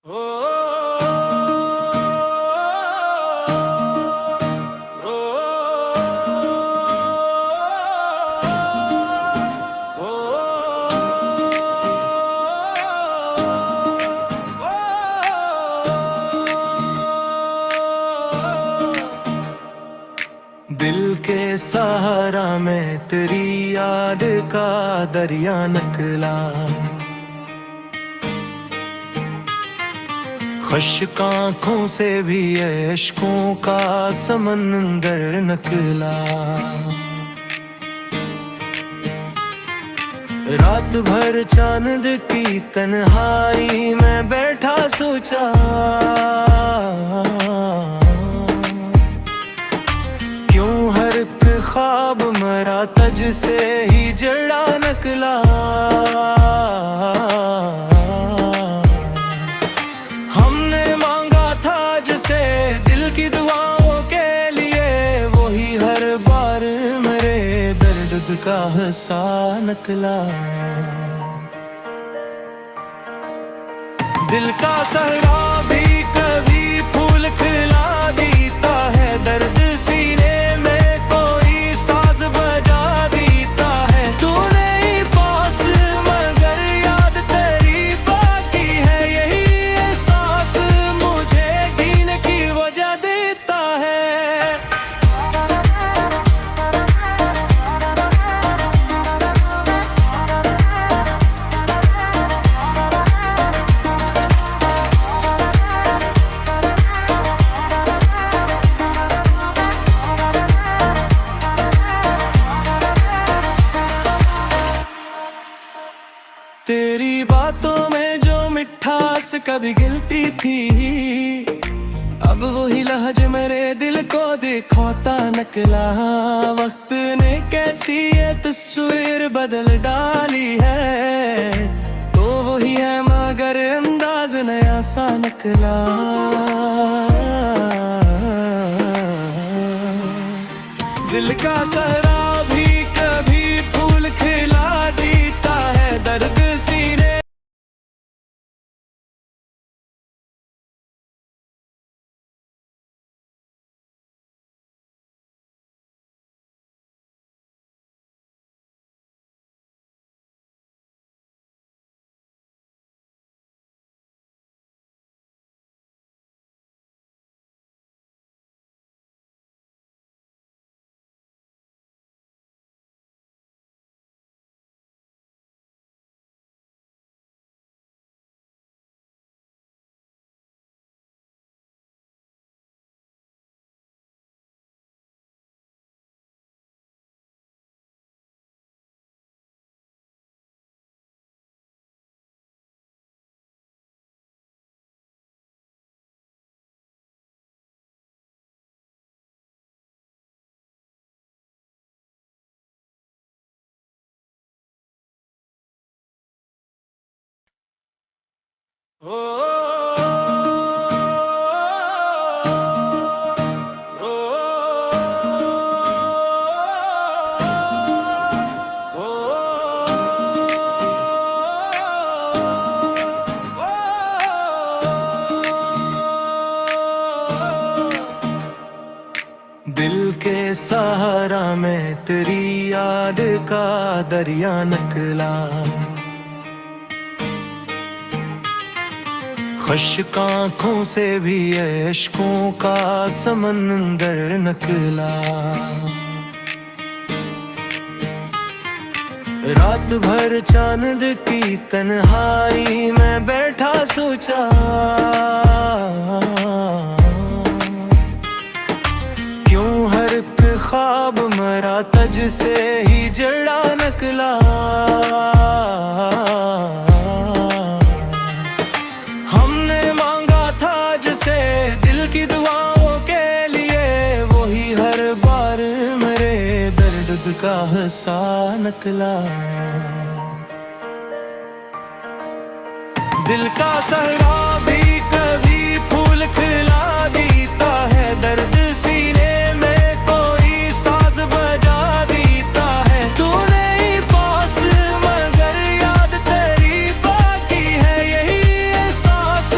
ओ, ओ, दिल के सहारा में तेरी याद का दरिया निकला। खश्क आँखों से भी इश्कों का समंदर निकला। रात भर चांद की तन्हाई में बैठा सोचा, क्यों हर एक ख्वाब मरा तज से ही जड़ा निकला। हमने मांगा था जिसे दिल की दुआओं के लिए, वही हर बार मेरे दर्द का हिस्सा निकला। दिल का सहरा भी कभी फूल खिला देता है, दर्द सीने में कोई साज बजा देता है। तू नहीं पास मगर याद तेरी बाकी है, यही एहसास मुझे जीने की वजह देता है। तेरी बातों में जो मिठास कभी गिलती थी, अब वही लहज मेरे दिल को दिखाता निकला। वक्त ने कैसी ये तस्वीर बदल डाली है, तो वही है मगर अंदाज नया सा निकला। दिल का सहरा भी कभी फूल खिला देता है, दर्द सीने ओ, ओ, दिल के सहारा में तेरी याद का दरिया निकला। खश्क आँखों से भी इश्कों का समंदर निकला। रात भर चांद की तन्हाई में बैठा सोचा, क्यों हर एक ख्वाब मरा तज से ही जड़ा निकला। हमने मांगा था जिसे दिल की दुआओं के लिए, वही हर बार मेरे दर्द का हिस्सा निकला। दिल का सहरा भी कभी फूल खिला देता है, दर्द सीने में कोई साज बजा देता है। तू नहीं पास मगर याद तेरी बाकी है, यही एहसास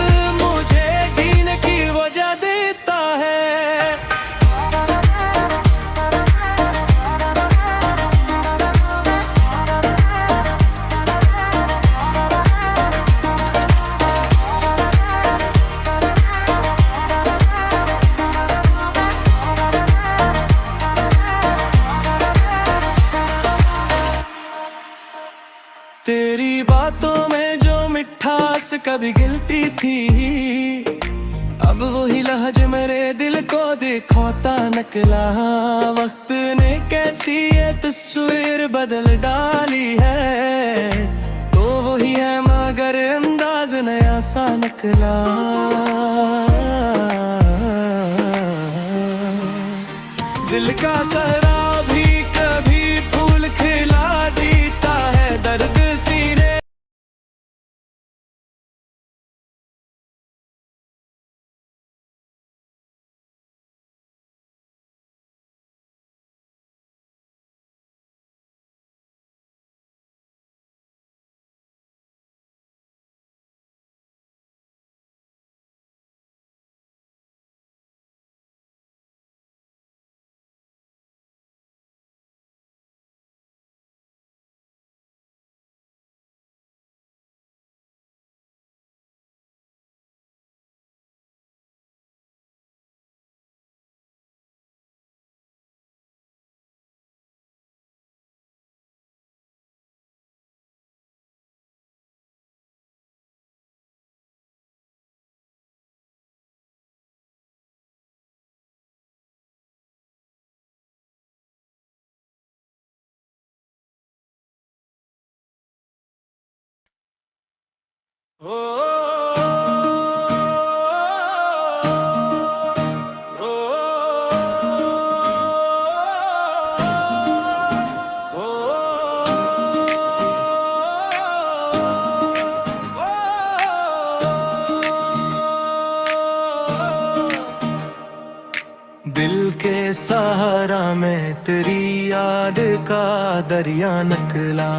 कभी गिल्टी थी, अब वही लहज मेरे दिल को दिखाता नकला। वक्त ने कैसी ये तस्वीर बदल डाली है, तो वही है मगर अंदाज नया सा नकला। दिल का सरा भी कभी फूल खिला देता है, दर्द सीने दिल के सहारा में तेरी याद का दरिया निकला।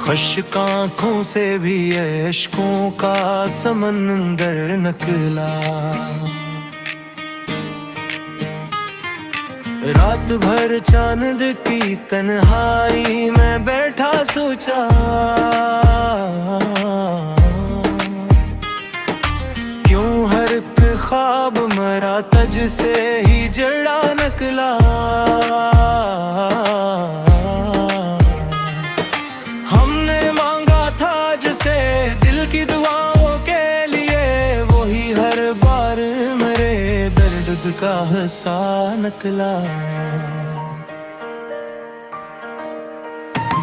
खुश्क आँखों से भी इश्कों का समंदर निकला। रात भर चांद की तन्हाई में बैठा सोचा, क्यों हर एक ख्वाब मरा तज से ही जड़ा निकला। हमने मांगा था जिसे दिल की दुआओं के लिए, वही हर बार मेरे दर्द का हिस्सा निकला।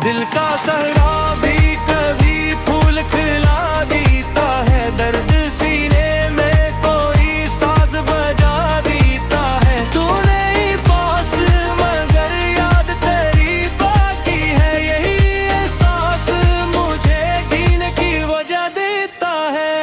दिल का सहरा भी कभी फूल खिला देता है, दर्द सीने में कोई साज बजा देता है। तू नहीं पास मगर याद तेरी बाकी है, यही एहसास मुझे जीने की वजह देता है।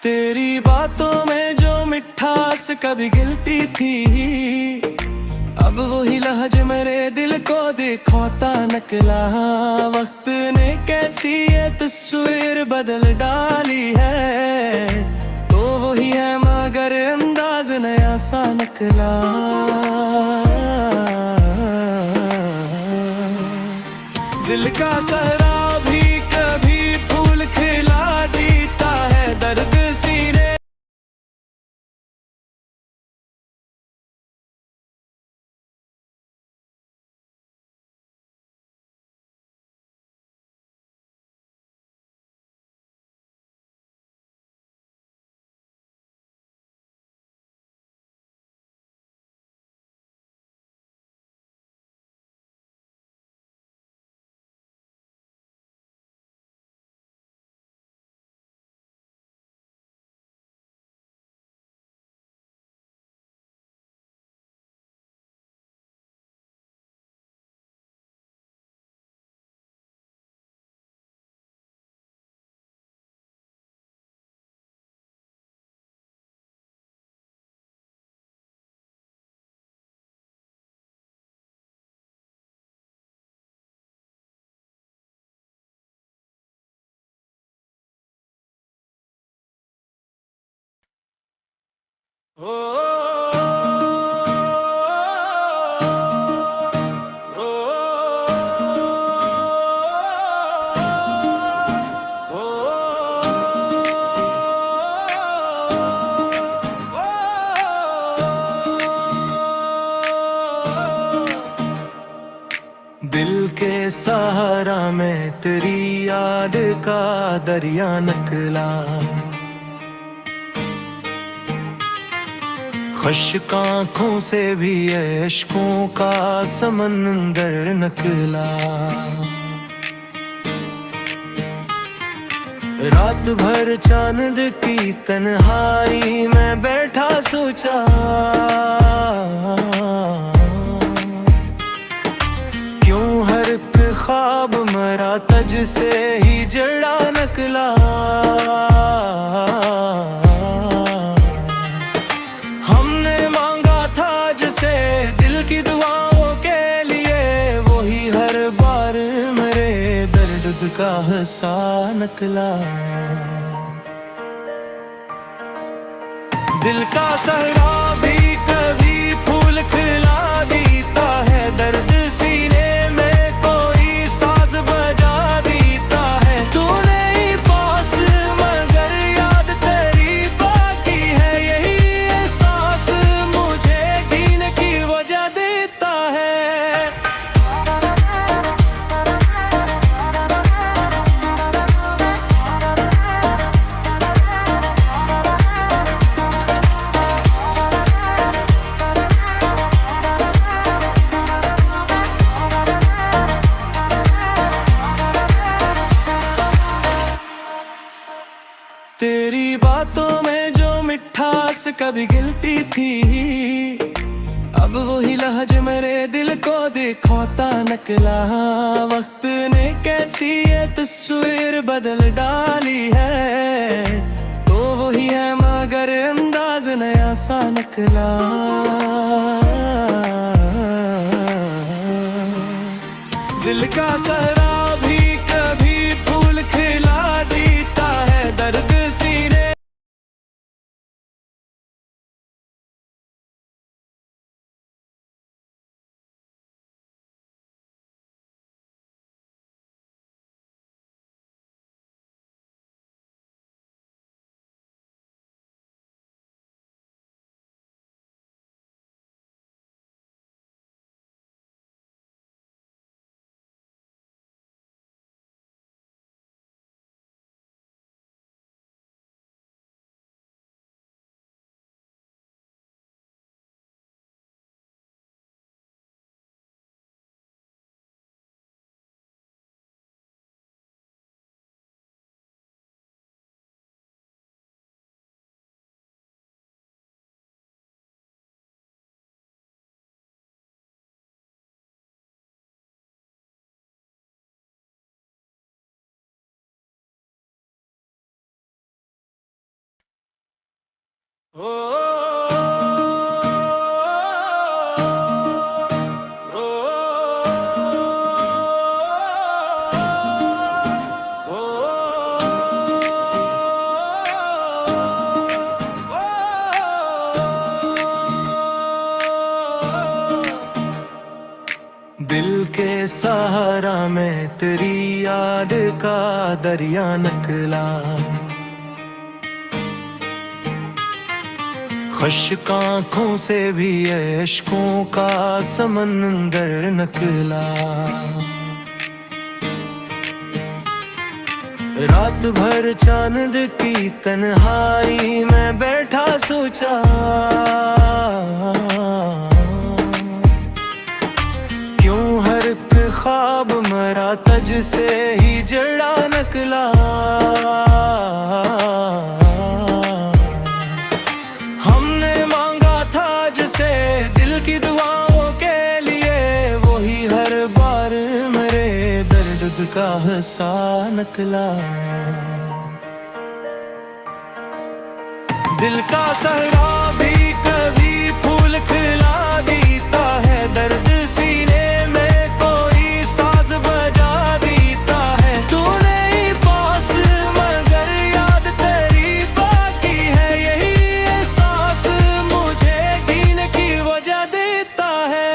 तेरी बातों में जो मिठास कभी गिल्टी थी, अब वही लहज मेरे दिल को दिखाता नकला। वक्त ने कैसी ये तस्वीर बदल डाली है, तो वही है मगर अंदाज नया सा नकला। दिल का सरा भी कभी फूल खिला देता है, दर्द सीने ओ सहारा मैं तेरी याद का दरिया निकला। खुश्क आँखों से भी इश्कों का समंदर निकला। रात भर चांद की तन्हाई में बैठा सोचा, क्यों हर एक ख्वाब मरा तज से ही जड़ा निकला। हमने मांगा था जिसे दिल की दुआओं के लिए, वही हर बार मेरे दर्द का हिस्सा निकला। दिल का सहरा भी कभी फूल खिला देता है, दर्द सीने में कोई साज बजा देता है। तू नहीं पास मगर याद तेरी बाकी है, यही एहसास मुझे जीने की वजह देता है। तेरी बातों में जो मिठास कभी गिलती थी, अब वही लहज मेरे दिल को दिखाता निकला। वक्त ने कैसी ये तस्वीर बदल डाली है, तो वही है मगर अंदाज नया सा निकला। दिल का सहरा भी कभी फूल खिला देता है, दर्द सीने ओ, ओ, ओ, दिल के सहारा मैं तेरी याद का दरिया निकला। खुश्क आँखों से भी इश्कों का समंदर निकला। रात भर चांद की तन्हाई में बैठा सोचा, क्यों हर एक ख्वाब मरा तज से ही जड़ा निकला। दिल की दुआओं के लिए, वही हर बार मेरे दर्द का हिस्सा निकला। दिल का सहरा भी कभी फूल खिला देता है, दर्द सीने में कोई साज बजा देता है। तू नहीं पास मगर याद तेरी बाकी है, यही एहसास मुझे जीने की वजह देता है।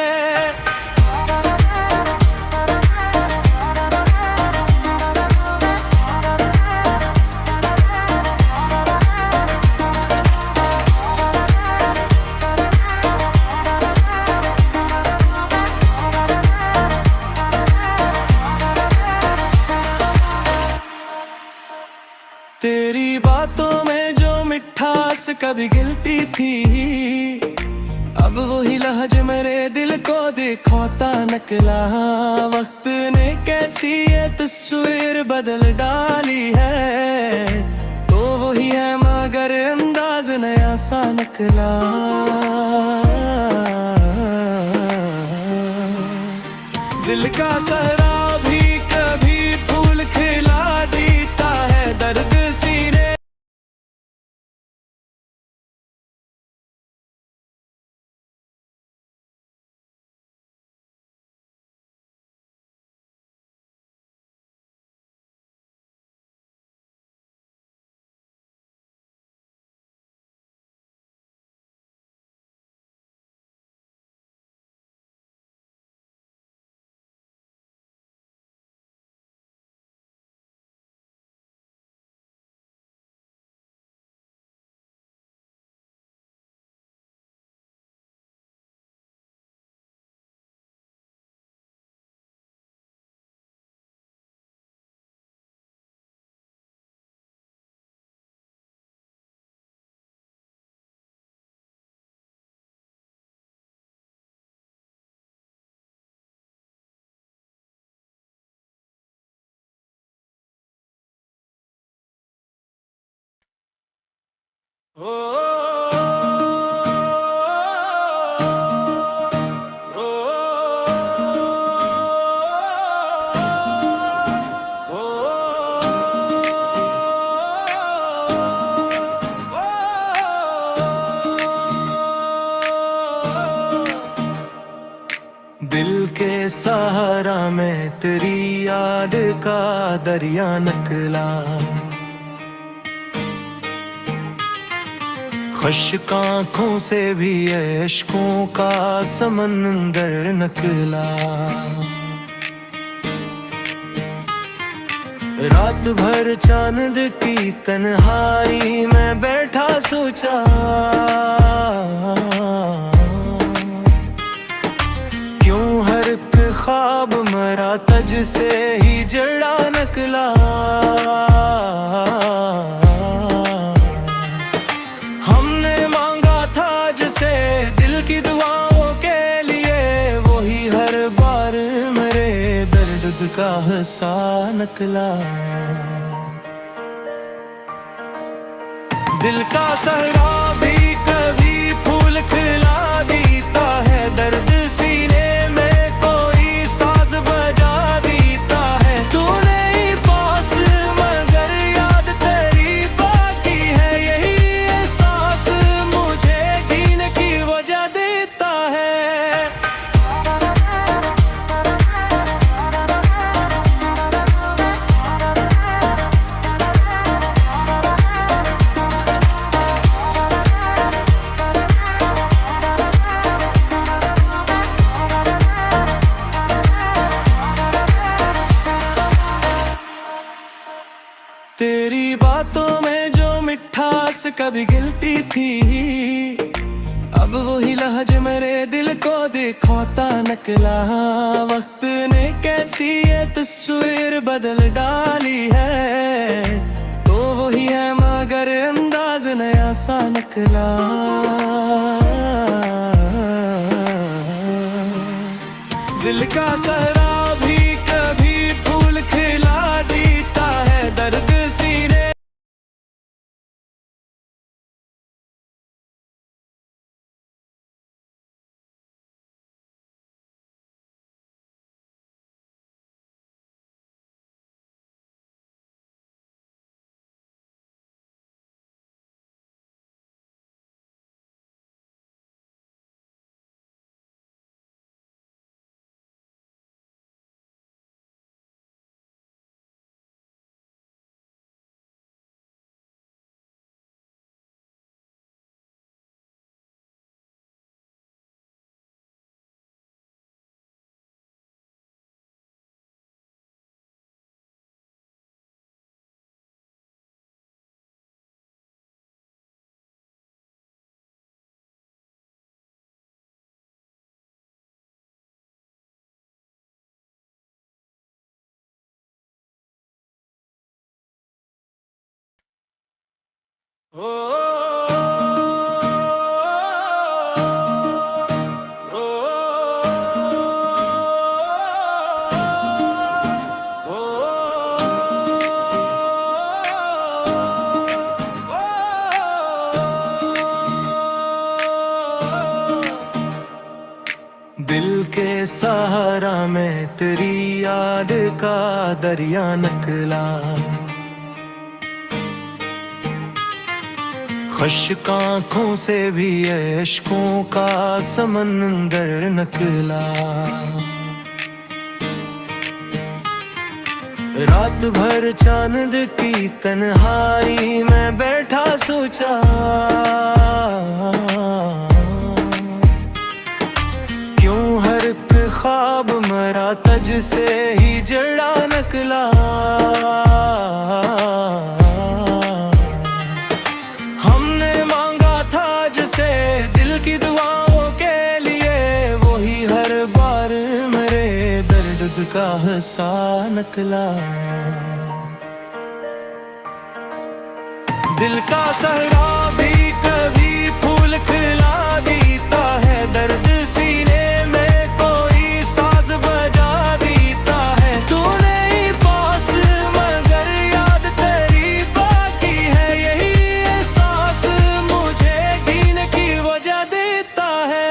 कभी गिल्टी थी, अब वही लहज मेरे दिल को दिखाता नकला। वक्त ने कैसी ये तस्वीर बदल डाली है, तो वही है मगर अंदाज नया सा नकला। दिल का सहरा भी कभी फूल खिला देता है, दर्द सीने दिल के सहारा में तेरी याद का दरिया निकला। खुश्क आँखों से भी इश्कों का समंदर निकला। रात भर चांद की तन्हाई में बैठा सोचा, क्यों हर एक ख्वाब मरा तज से ही जड़ा निकला। हमने मांगा था जिसे दिल की दुआओं के लिए, वही हर बार मेरे दर्द का हिस्सा निकला। दिल का सहरा भी कभी फूल खिला देता है, दर्द सीने में कोई साज बजा देता है। तू नहीं पास मगर याद तेरी बाकी है, यही एहसास मुझे जीने की वजह देता है। तेरी बातों में जो मिठास कभी गिल्टी थी, अब वही लहज मेरे दिल को दिखाता नकला। वक्त ने कैसी ये तस्वीर बदल डाली है, तो वही है मगर अंदाज नया सा नकला। दिल का सहरा भी कभी फूल खिला देता है, दर्द सीने ओ दिल के सहारा में तेरी याद का दरिया निकला, खुश्क आँखों से भी इश्कों का समंदर निकला। रात भर चांद की तन्हाई में बैठा सोचा, क्यों हर एक ख्वाब मरा तज से ही जड़ा निकला। हमने मांगा था जिसे दिल की दुआओं के लिए, वही हर बार मेरे दर्द का हिस्सा निकला। दिल का सहरा भी कभी फूल खिला देता है, दर्द सीने में कोई साज बजा देता है। तू नहीं पास मगर याद तेरी बाकी है, यही एहसास मुझे जीने की वजह देता है।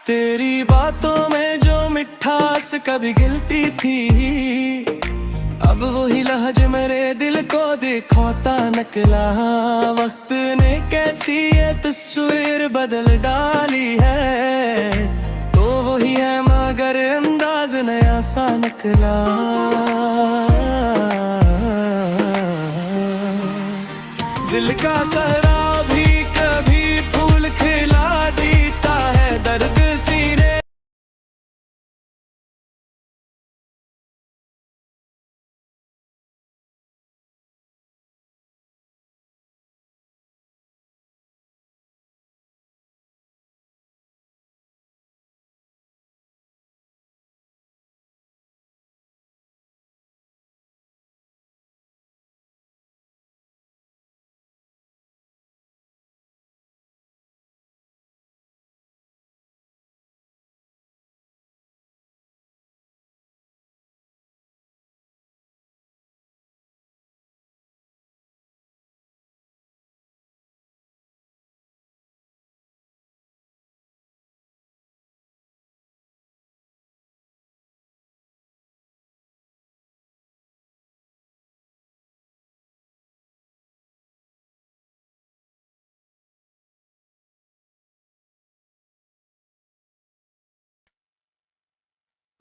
तेरी बातों में जो मिठास कभी गिलती थी, अब वही लहज मेरे दिल को दिखाता निकला। वक्त ने कैसी ये तस्वीर बदल डाली है, तो वही है मगर अंदाज नया सा निकला। दिल का सहरा भी कभी फूल खिला देता है, दर्द सीने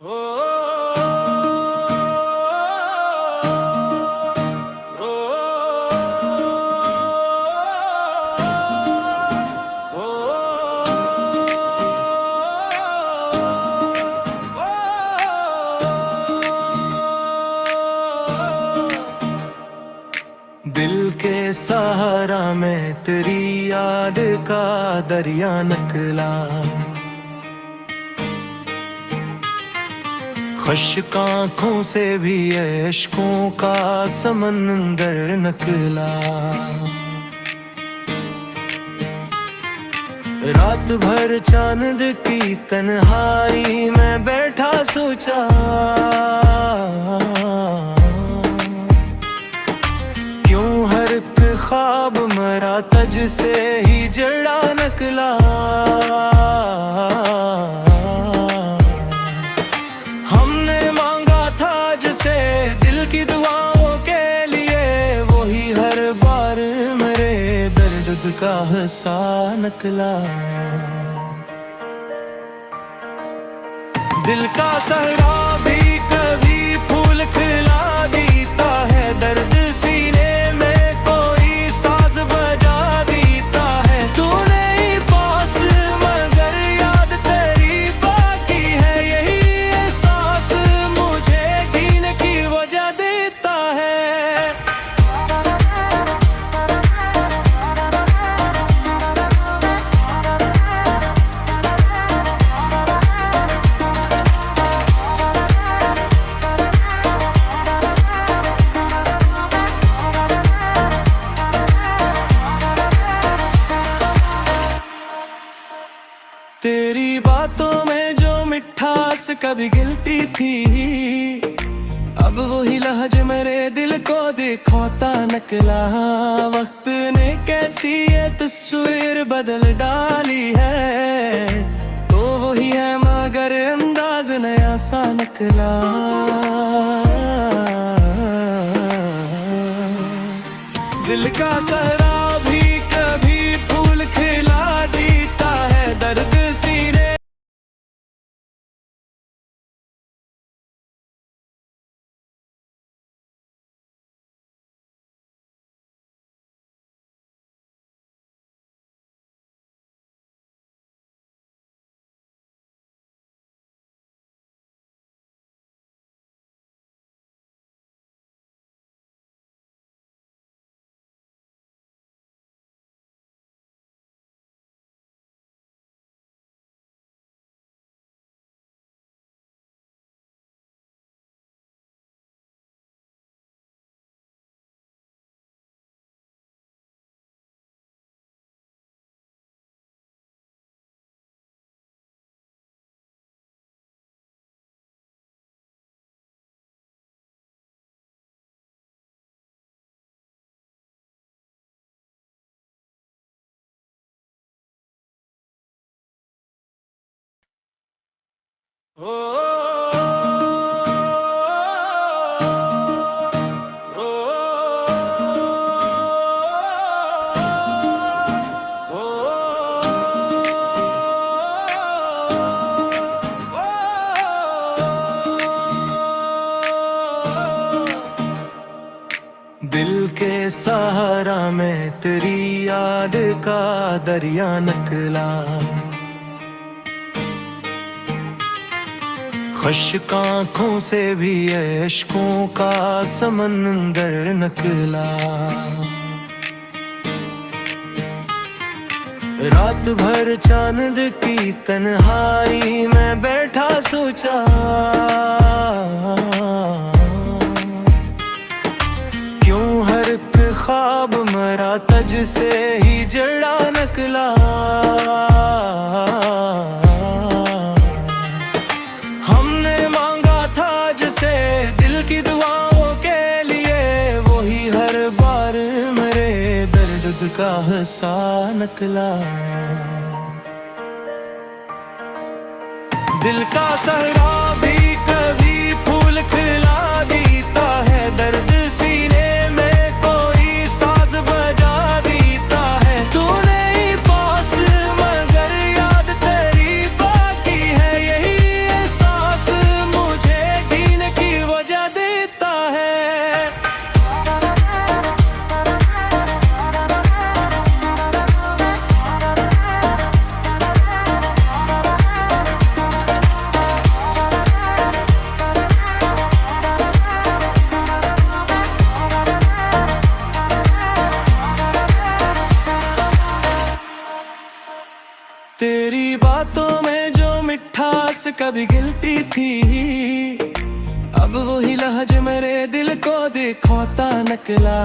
ओ, ओ, दिल के सहारा में तेरी याद का दरिया निकला, खुश्क आँखों से भी इश्कों का समंदर निकला। रात भर चांद की तन्हाई में बैठा सोचा, क्यों हर एक ख्वाब मरा तज से ही जड़ा निकला। दिल की दुआओं के लिए, वही हर बार मेरे दर्द का हिस्सा निकला। दिल का सहरा भी कभी फूल खिला देता है, दर्द सीने में कोई साज बजा देता है। तू नहीं पास मगर याद तेरी बाकी है, यही एहसास मुझे जीने की वजह देता है। कभी गिल्टी थी, अब वही लहज मेरे दिल को दिखाता नकला। वक्त ने कैसी ये तस्वीर बदल डाली है, तो वही है मगर अंदाज नया सा नकला। दिल का सहरा भी कभी फूल खिला देता है, दर्द सीने दिल के सहारा में तेरी याद का दरिया निकला। खुश्क आँखों से भी इश्कों का समंदर निकला। रात भर चांद की तन्हाई में बैठा सोचा, क्यों हर एक ख्वाब मरा तज से ही जड़ा निकला। हमने मांगा था जिसे दिल की दुआओं के लिए, वही हर बार मेरे दर्द का हिस्सा निकला। दिल का सहरा भी कभी फूल खिला देता है, दर्द सीने में कोई साज बजा देता है। तू नहीं पास मगर याद तेरी बाकी है, यही एहसास मुझे जीने की वजह देता है। तेरी बातों में जो मिठास कभी गिल्टी थी, अब वही लहज मेरे दिल को दिखाता नकला।